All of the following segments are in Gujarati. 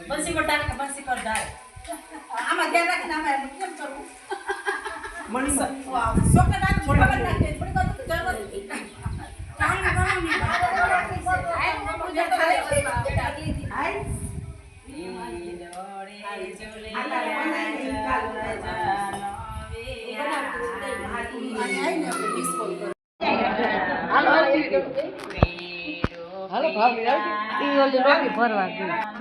બસી કોટાર બસી કોટાર આમાં ધ્યાન રાખીને આમાં કેમ કરવું મણી સોકના નાક મોટા બન નાખે થોડી વાત તો જરૂર કામ નહીં હાય હાલો ભાવ ઈ ઓલી રોટી ભરવા ગઈ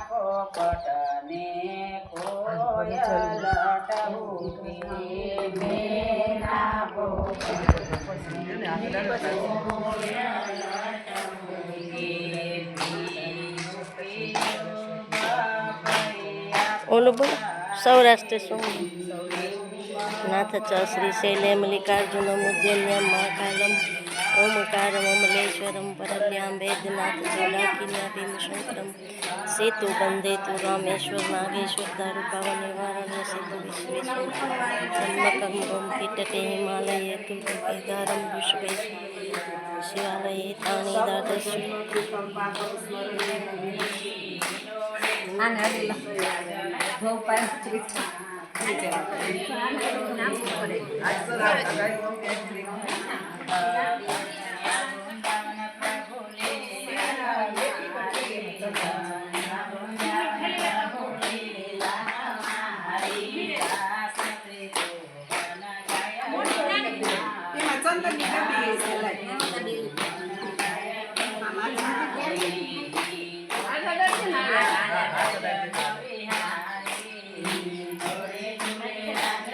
પોપટને કોયલ ટહુકી મેના ઓલું બોલો સૌરાષ્ટ્ર સોમ નાથ ચ શ્રી શૈલે મલ્લિકાર્જુન મુદ્યન્યમ મહાકાલમ ઓમકારમ અમલેશ્વરમ પરલ્યામ વેદનાથ જોલાકિન્યાભીમ શંકરમ સેતુ બંધે તુ રામેશ્વર નાગેશ્વર દારૂકાવ નિવારણ્ય સેતુ વિશ્વેશ્વર જન્મકમ ઓમ પીટકે હિમાલયે તુલકેદારમ વિશ્વેશ શિવાલયે તાણી દાદસ્ય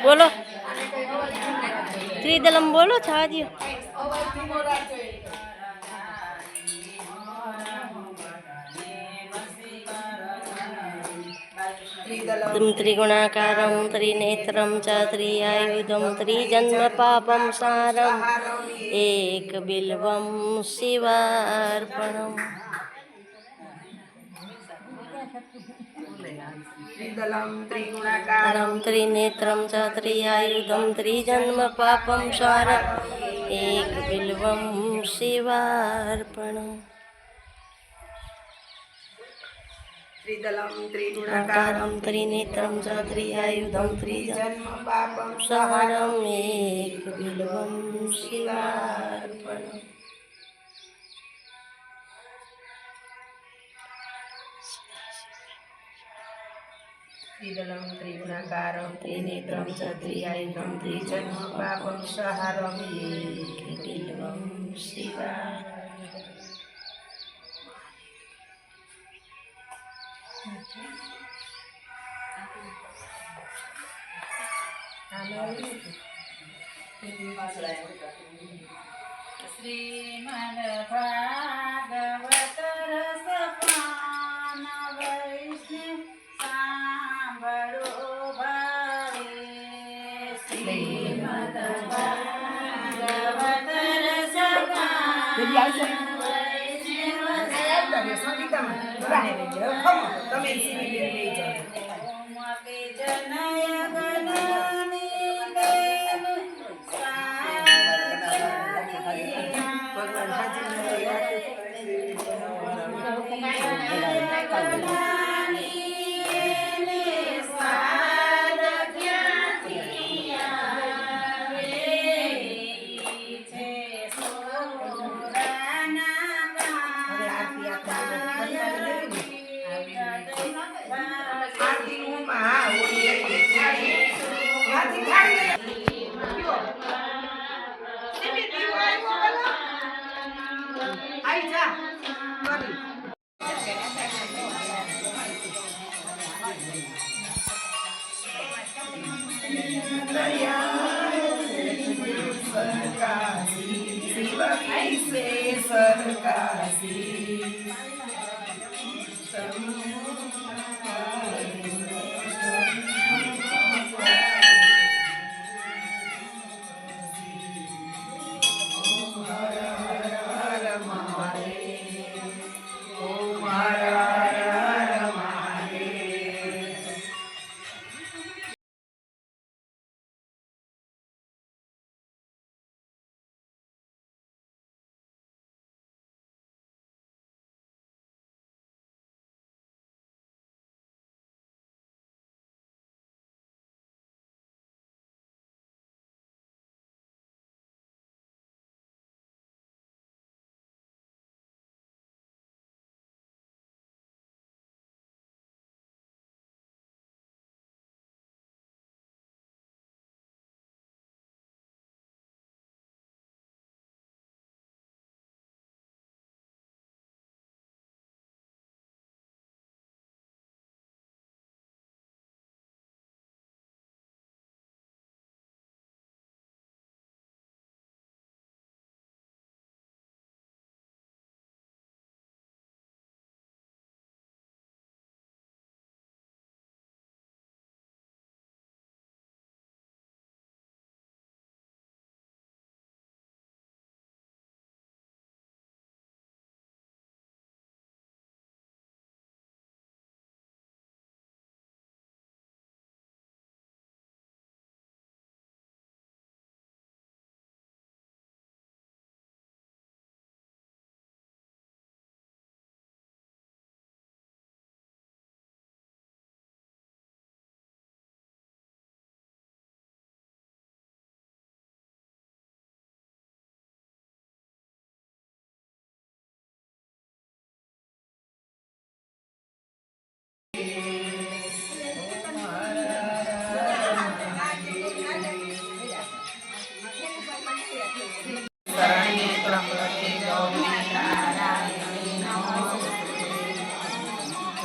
બોલો ત્રિદલમ બોલો છા દિયો ત્રિગુણાકારમ ત્રિનેત્રમ ચ ત્રિઆયુધમ ત્રિજન્મ પાપમ સારમ એક બિલ્વમ શિવાર્પણમ ત્રિગુણાકારમ ત્રિનેત્રમ ચ ત્રિઆયુધમ ત્રિજન્મ પાપમ સારમ એક બિલ્વમ શિવાર્પણમ ત્રિગુણાકારમ ત્રિનેત્રમ ચ ત્રિઆયુધમ ત્રિજન્મ પાપમ સારમ એક બિલ્વમ શિવાર્પણમ ત્રિગુણાકારમ ત્રિનેત્રમ ચ ત્રિઆયુધમ ત્રિજન્મ પાપમ સારમ એક બિલ્વમ શ્રીમદ ભાગવત રસ પાન વૈષ્ણવ સાંભળો ભાવે શ્રીમદ ભાગવત રસ પાન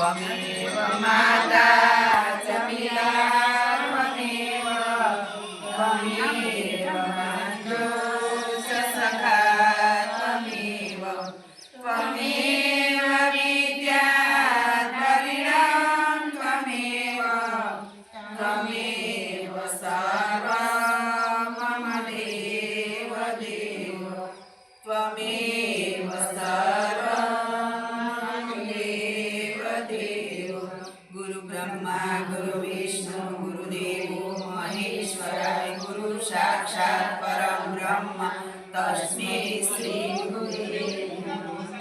ત્વમેવ માતા ચ પિતા ત્વમેવ ત્વમેવ બંધુ ચ સખા ત્વમેવ ત્વમેવ વિદ્યા દ્રવિણં ત્વમેવ ત્વમેવ સર્વં મમ દેવ દેવ ત્વમેવ સર્વં દેવ દેવ ગુરુ બ્રહ્મા ગુરુ વિષ્ણુ ગુરુદેવો મહેશ્વરાય ગુરુ સાક્ષાત પરમ બ્રહ્મ તસ્मै શ્રી ગુરુદેવ નમઃ.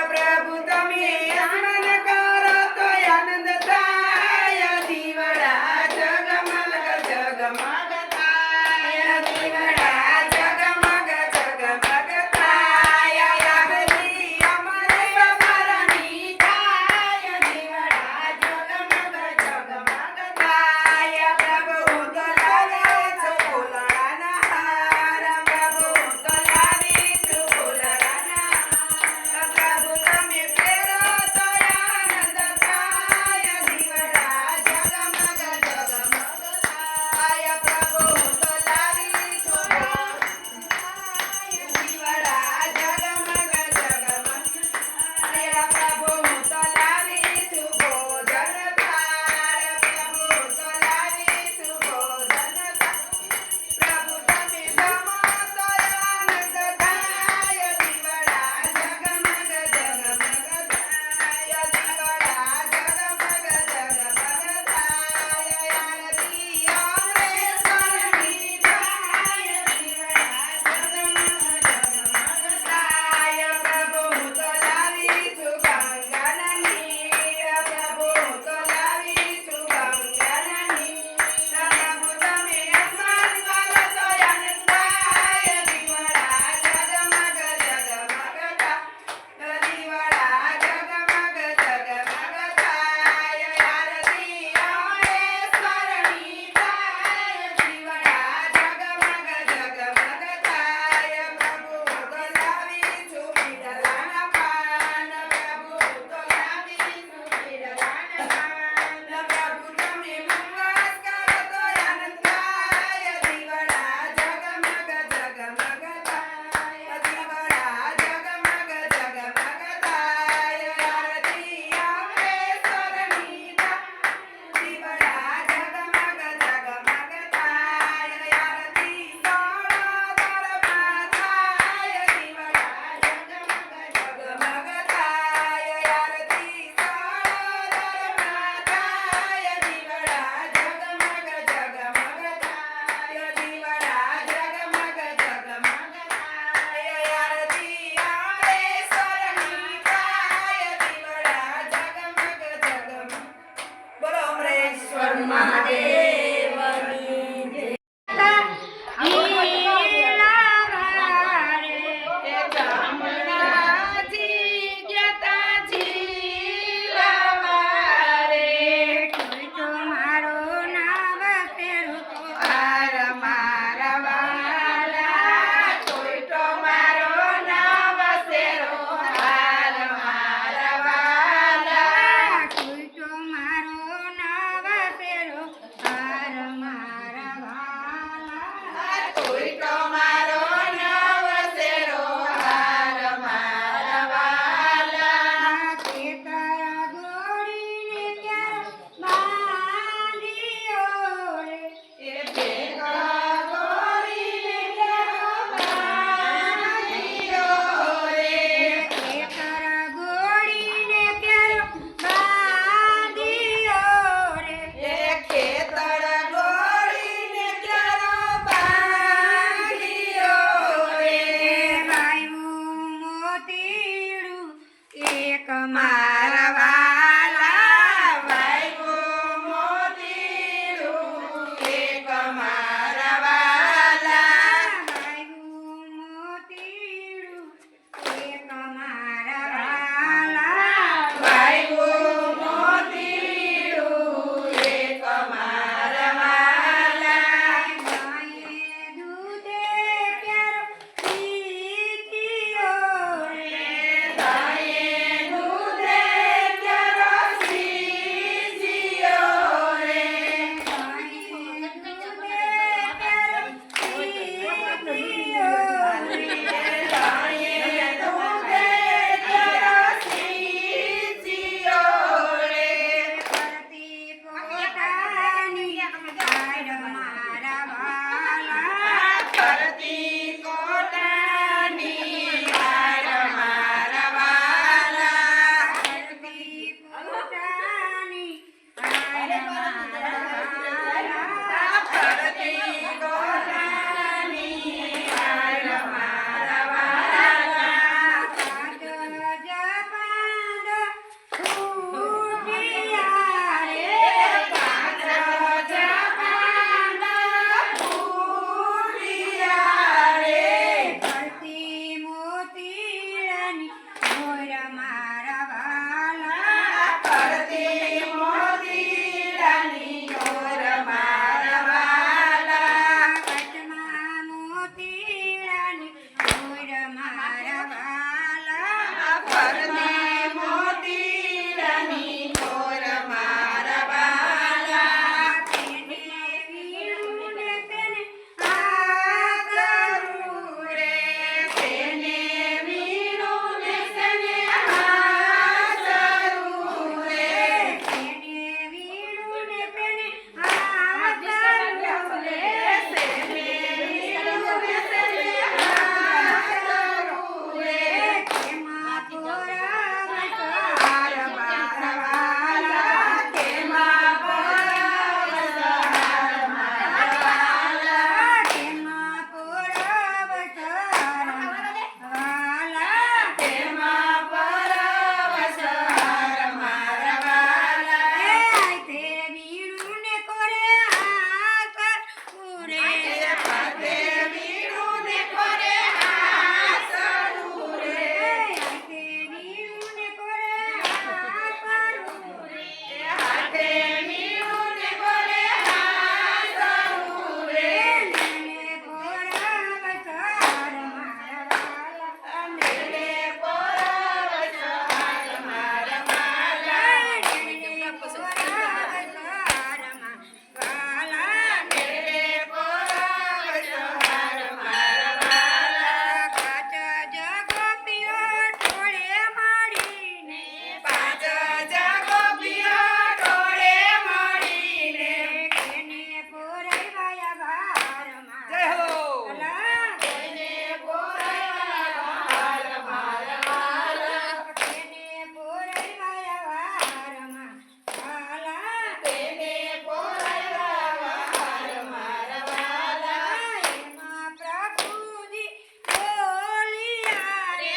પ્રભુ તમે આનંદ કરો તો આનંદ થાય દીવડા જગમગ જગમગ થાય દીવડા જગમગ જગમગ થાય આરતી અમારે સવારની થાય દીવડા જગમગ જગમગ થાય પ્રભુ તો લાગે છે ફૂલડાના હાર પ્રભુ તો લાગે છે ફૂલડાના પ્રભુ તમે ફેરો તો આનંદ થાય દીવડા જગમગ જગમગ થાય પ્રભુ તો લાવી છો મોતીડાની મોર મારા વાલા પરને મોતીડાની મોર મારા વાલા તેને વીણું ને તેને આ કરું રે તેને વીણું ને તેને હાસરું રે તેને વીણું ને તેને આ કરું રે તેને વીણું ને તેને હાસરું રે તેમાં પોરાવત હાર મારા વાલા તેમાં પરવશ હાર મારા વાલા તેમાં પોરાવત વાલા તેમાં પરવશ હાર મારા વાલા તે વીણું ને કોરે આ કરું રે તે વીણું ને કરે હાસરું રે તે વીણું ને કોરે આ કરું રે હાથે વીણું ને કરે હાસરું રે તેને પોરાવત મારા વાલા મેળે પરવશ હાર મારા વાલા તેને પોરાવત વાલા મેળે પરવશ હાર મારા વાલા કાચ જગો પિયો ટોળે માડીને પાંચ જાગો પિયો ટોળે મળીને તેને પોરાવ્યા વારમાં જય હો અલા તેને બોલાવ્યા હાર મારા વાલા તેને પોરાવ્યા વારમાં વાલા તેને બોલાવ્યા હાર મારા વાલા એમાં પ્રભુજી બોલિયા રે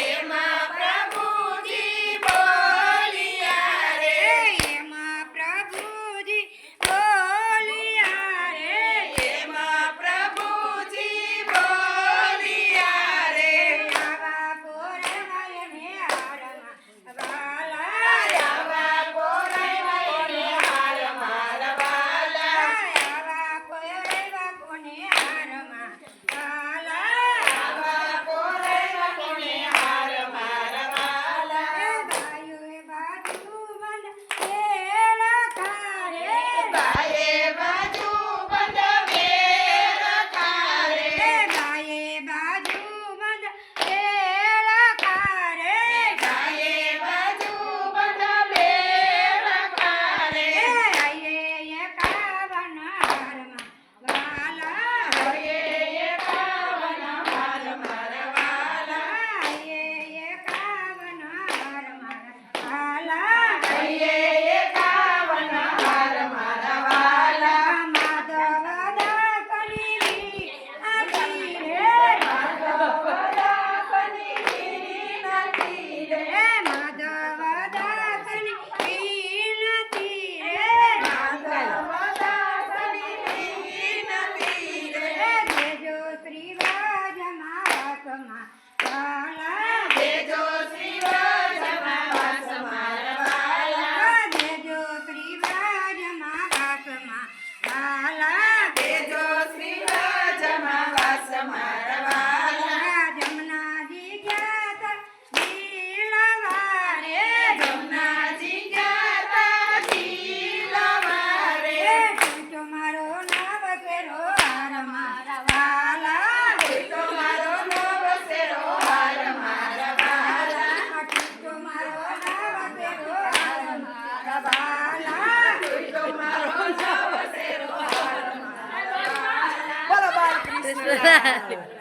એમાં પ્રભુજી બોલિયા રે એમાં પ્રભુજી બોલિયા રે એમાં પ્રભુજી બોલિયા રે આવા પોરવાય ને હારમાં વાલા આવા બોલાવ્યા કોને હાર મારા વાલા આવા પોરવા કોને હારમાં વાલા આવા બોલાવ્યા કોને હાર મારા વાલા ગાયો બાજુ બંધ વેલા ખારે ગાયે બાજુ બંધ વેર ખારે ગાયે બાજુ બંધ વેલા ખારે ગાયે બાજુ બંધ વેર ખારે આયે એકાવન હારમાં વાલા હયે એકાવન હાર મારા વાલા આયે એકાવન હારમાં વાલા હયે એકાવન હાર મારા વાલા માધવ દાસની આજી રે માધવદાસની વિનતી રે માધવ દાસની વિનતી રે માધવદાસની વિનતી રે દેજો શ્રી વાજમાં વાલા દેજો શ્રી વાજમાં વાસ મારા વાલા દેજો શ્રી વાજમાં વાલા દેજો શ્રી વાજમાં વાસ મારા વાલા જમનાજી ગયા દિલવારે જમનાજી ગાતા જીલવારે તમારો નામ કેરો હાર મારા વાલા તમારો નવ સેરો હાર મારા વાલા તમારો નામ કેરો હાર મારા વાલા તમારો નવ સેરો હાર મારા વાલા બોલો બાળ કૃષ્ણ